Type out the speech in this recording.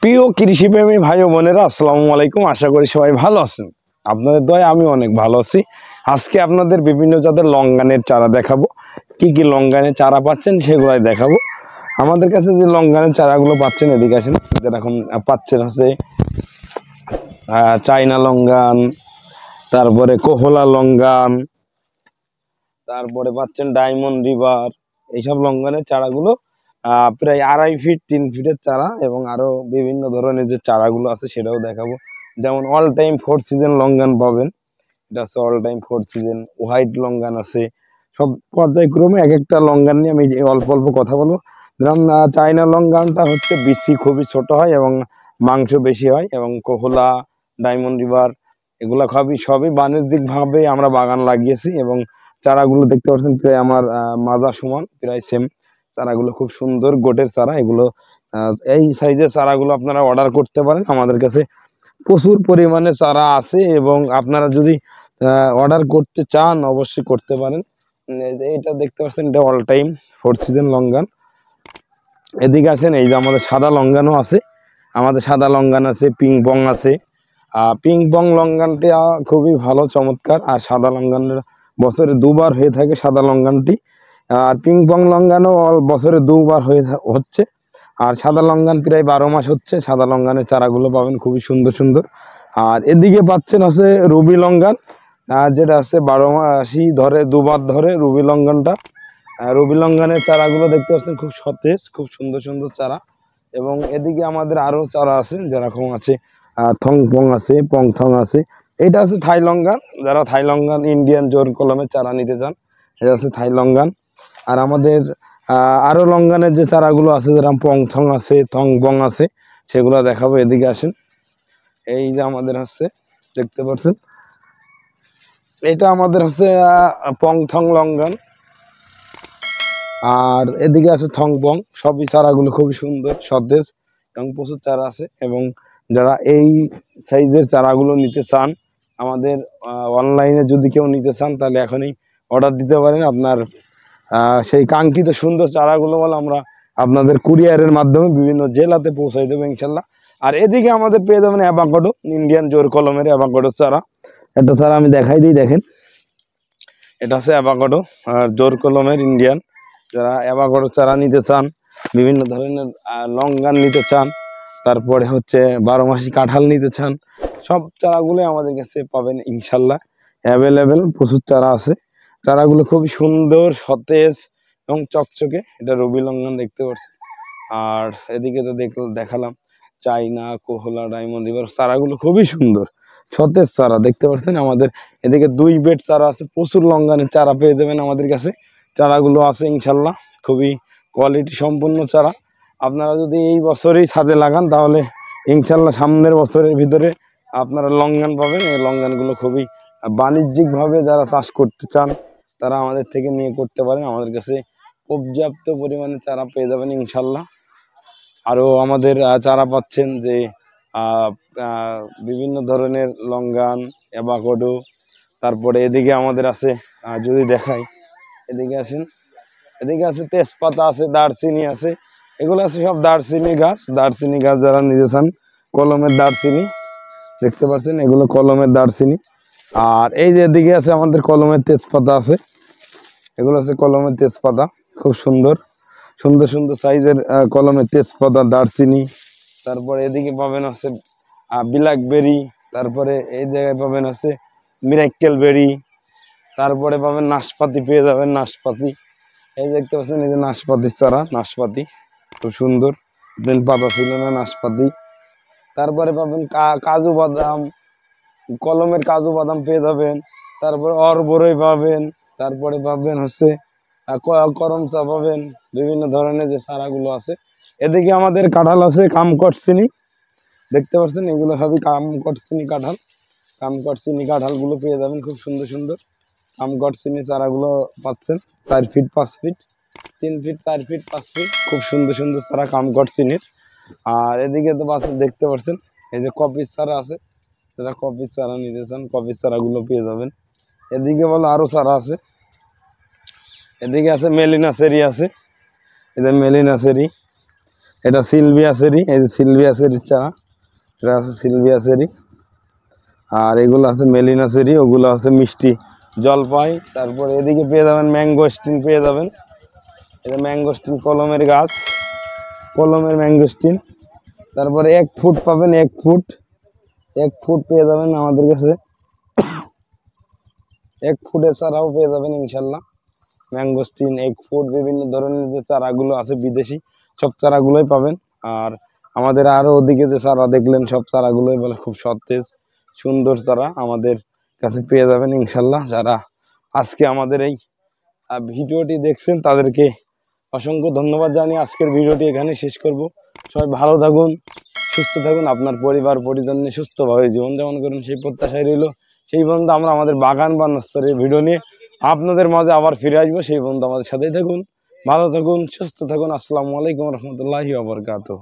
প্রিয় কৃষিপ্রেমী ভাই ও বোনেরা, আসসালামু আলাইকুম। আশা করি সবাই ভালো আছেন। আপনাদের দয়ায় আমি অনেক ভালো আছি। আজকে আপনাদের বিভিন্ন জাতের লঙ্গানের চারা দেখাবো। কি কি লঙ্গানের চারা পাচ্ছেন সেগুলাই দেখাবো। আমাদের কাছে যে লঙ্গানের চারাগুলো পাচ্ছেন, এদিকে আসেন। যেরকম পাচ্ছেন আছে চাইনা লঙ্গান, তারপরে কোহলা লঙ্গান, তারপরে পাচ্ছেন ডায়মন্ড রিভার। এইসব লঙ্ঘনের চারাগুলো প্রায় 2.5 ফিট 3 ফিটের চারা, এবং আরো বিভিন্ন ধরনের যে চারাগুলো আছে সেটাও দেখাবো। যেমন অল টাইম 4 সিজন লঙ্ঘন পাবেন, এটা হচ্ছে অল টাইম 4 সিজন। হোয়াইট লঙ্ঘন আছে। সব পর্যায়ক্রমে এক একটা লঙ্ঘন নিয়ে আমি অল্প অল্প কথা বলবো। যেমন চাইনা লঙ্ঘনটা হচ্ছে বিচি খুবই ছোট হয় এবং মাংস বেশি হয়, এবং কোহলা, ডায়মন্ড রিভার এগুলা সবই বাণিজ্যিক ভাবে আমরা বাগান লাগিয়েছি, এবং চারাগুলো দেখতে পাচ্ছেন প্রায় আমার মাজা সমান, প্রায় সেম। চারাগুলো খুব সুন্দর গোটের চারা এগুলো। এই সাইজের চারাগুলো আপনারা অর্ডার করতে পারেন। আমাদের কাছে প্রচুর পরিমাণে চারা আছে, এবং আপনারা যদি অর্ডার করতে চান অবশ্যই করতে পারেন। এই যে এটা দেখতে পাচ্ছেন, এটা অল টাইম 4 সিজন লঙ্ঘন। এদিকে আসেন, এই যে আমাদের সাদা লঙ্ঘনও আছে। আমাদের সাদা লঙ্ঘন আছে, পিং পং আছে। পিং পং লঙ্ঘনটা খুবই ভালো, চমৎকার। আর সাদা লঙ্ঘনের বছরে দুবার হয়ে থাকে সাদা লঙ্ঘনটি। আর পিং পং লঙ্ঘনও বছরে দুবার হচ্ছে। আর সাদা লঙ্ঘন প্রায় 12 মাস হচ্ছে। সাদা লঙ্ঘনের চারাগুলো পাবেন খুবই সুন্দর সুন্দর। আর এদিকে পাচ্ছেন আছে রুবি লঙ্ঘন, যেটা আছে 12 মাসই ধরে, দুবার ধরে রুবি লঙ্ঘনটা। রুবি লঙ্ঘনের চারাগুলো দেখতে পাচ্ছেন খুব সতেজ, খুব সুন্দর সুন্দর চারা। এবং এদিকে আমাদের আরো চারা আছে, যেরকম আছে থং পং আছে, পং থং আছে। এটা আছে থাই লঙ্ঘন। যারা থাই লঙ্ঘন ইন্ডিয়ান জোর কলমের চারা নিতে চান, এটা আছে থাই লঙ্ঘন। আর আমাদের আরো লঙ্ঘনের যে চারাগুলো আছে, যেরকম পং থং আছে, থং বং আছে, সেগুলো দেখাবো। এদিকে আসেন, এই যে আমাদের হচ্ছে দেখতে পাচ্ছেন, এটা আমাদের হচ্ছে পং থং লঙ্ঘন। আর এদিকে আছে থং বং। সবই চারাগুলো খুবই সুন্দর, সতেজ, এবং প্রচুর চারা আছে। এবং যারা এই সাইজের চারাগুলো নিতে চান, আমাদের অনলাইনে যদি কেউ নিতে চান, তাহলে এখনই অর্ডার দিতে পারেন। আপনার সেই কাঙ্ক্ষিত সুন্দর চারাগুলো বলে আমরা আপনাদের কুরিয়ারের মাধ্যমে বিভিন্ন জেলাতে পৌঁছাই দেবো ইনশাল্লাহ। আর এদিকে আমাদের পেয়ে যাবেন অ্যাভাকাডো, ইন্ডিয়ান জোর কলমের অ্যাভাকাডো চারা। একটা চারা আমি দেখাই দিই, দেখেন। এটা হচ্ছে অ্যাভাকাডো আর জোর কলমের ইন্ডিয়ান। যারা অ্যাভাকাডো চারা নিতে চান, বিভিন্ন ধরনের লঙ্ঘন নিতে চান, তারপরে হচ্ছে 12 মাসি কাঁঠাল নিতে চান, সব চারাগুলো আমাদের কাছে পাবেন ইনশাল্লাহ। অ্যাভেলেবেল প্রচুর চারা আছে। চারাগুলো খুবই সুন্দর, সতেজ এবং চকচকে। এটা রবি লঙ্ঘন দেখতে পাচ্ছেন। আর এদিকে তো দেখালাম চাইনা, কোহলা, ডায়মন্ড রিভার। চারাগুলো খুবই সুন্দর, সতেজ চারা দেখতে পাচ্ছেন। আমাদের এদিকে 2 বেড চারা আছে, প্রচুর লঙ্ঘনের চারা পেয়ে যাবেন আমাদের কাছে। চারাগুলো আছে ইনশাল্লাহ, খুবই কোয়ালিটি সম্পন্ন চারা। আপনারা যদি এই বছরই ছাদে লাগান, তাহলে ইনশাল্লাহ সামনের বছরের ভিতরে আপনারা লঙ্ঘন পাবেন। এই লঙ্ঘনগুলো খুবই বাণিজ্যিকভাবে যারা চাষ করতে চান, তারা আমাদের থেকে নিয়ে করতে পারেন। আমাদের কাছে পর্যাপ্ত পরিমাণে চারা পেয়ে যাবেন ইনশাল্লাহ। আরও আমাদের চারা পাচ্ছেন যে বিভিন্ন ধরনের লঙ্ঘন, অ্যাভাকাডো। তারপরে এদিকে আমাদের আছে, যদি দেখাই, এদিকে আসেন, এদিকে আছে তেজপাতা আছে, দারচিনি আছে। এগুলো আছে সব দারচিনি গাছ। দারচিনি গাছ যারা নিতে চান, কলমের দারচিনি দেখতে পাচ্ছেন, এগুলো কলমের দারচিনি। আর এই যে এদিকে আছে আমাদের কলমের তেজপাতা আছে, এগুলো আছে কলমের তেজপাতা। খুব সুন্দর সুন্দর সুন্দর সাইজের কলমের তেজপাতা, দারচিনি। তারপরে এদিকে পাবেন হচ্ছে ব্ল্যাকবেরি। তারপরে এই জায়গায় পাবেন হচ্ছে মিরাক্কেল বেরি। তারপরে পাবেন নাশপাতি, পেয়ে যাবেন নাশপাতি। এই দেখতে পাচ্ছেন, এই যে নাশপাতির চারা, নাশপাতি খুব সুন্দর, দিন পাতা ছিল না নাশপাতি। তারপরে পাবেন কাজু বাদাম, কলমের কাজু বাদাম পেয়ে যাবেন। তারপরে অরবরই পাবেন। তারপরে পাবেন হচ্ছে করম চা পাবেন। বিভিন্ন ধরনের যে চারাগুলো আছে। এদিকে আমাদের কাঁঠাল আছে, কামকটচিনি দেখতে পাচ্ছেন, এগুলো সবই কামকটচিনি কাঁঠাল। কামকটচিনি কাঁঠালগুলো পেয়ে যাবেন খুব সুন্দর সুন্দর। কামকটচিনি চারাগুলো পাচ্ছেন 4 feet 5 feet 3 feet 4 feet 5 feet, খুব সুন্দর সুন্দর চারা কামকটচিনির। আর এদিকে তো দেখতে পাচ্ছেন, এই যে কপির চারা আছে। যারা কপির চারা নিতে চান, কপির চারাগুলো পেয়ে যাবেন। এদিকে বলো আরো চারা আছে। এদিকে আছে মেলিনা চেরি আছে, এই যে মেলিনা চেরি। এটা সিলভিয়াসেরি, এই যে সিলভিয়াসেরির চারা, এটা আছে সিলভিয়াসেরি। আর এগুলো আছে মেলিনাসেরি, ওগুলো আছে মিষ্টি জলপাই। তারপরে এদিকে পেয়ে যাবেন ম্যাঙ্গোস্টিন পেয়ে যাবেন, এটা ম্যাঙ্গোস্টিন কলমের গাছ, কলমের ম্যাঙ্গোস্টিন। তারপরে 1 ফুট পাবেন, 1 ফুট, 1 ফুট পেয়ে যাবেন আমাদের কাছে, 1 ফুটের চারাও পেয়ে যাবেন ইনশাল্লাহ। ম্যাঙ্গোস্টিন 1 ফুট, বিভিন্ন ধরনের যে চারাগুলো আছে বিদেশি সব চারাগুলোই পাবেন। আর আমাদের আরো ওদিকে যে চারা দেখলেন সব চারাগুলোই বলে খুব সতেজ সুন্দর চারা আমাদের কাছে পেয়ে যাবেন ইনশাল্লাহ। যারা আজকে আমাদের এই ভিডিওটি দেখছেন তাদেরকে অসংখ্য ধন্যবাদ জানিয়ে আজকের ভিডিওটি এখানে শেষ করব। সবাই ভালো থাকুন, সুস্থ থাকুন, আপনার পরিবার পরিজন নিয়ে সুস্থভাবে জীবনযাপন করুন সেই প্রত্যাশায় রইল। সেই পর্যন্ত আমরা আমাদের বাগান বা নার্সারির ভিডিও নিয়ে আপনাদের মাঝে আবার ফিরে আসবো। সেই পর্যন্ত আমাদের সাথেই থাকুন, ভালো থাকুন, সুস্থ থাকুন। আসসালামু আলাইকুম রহমতুল্লাহি ওয়া বারাকাতুহু।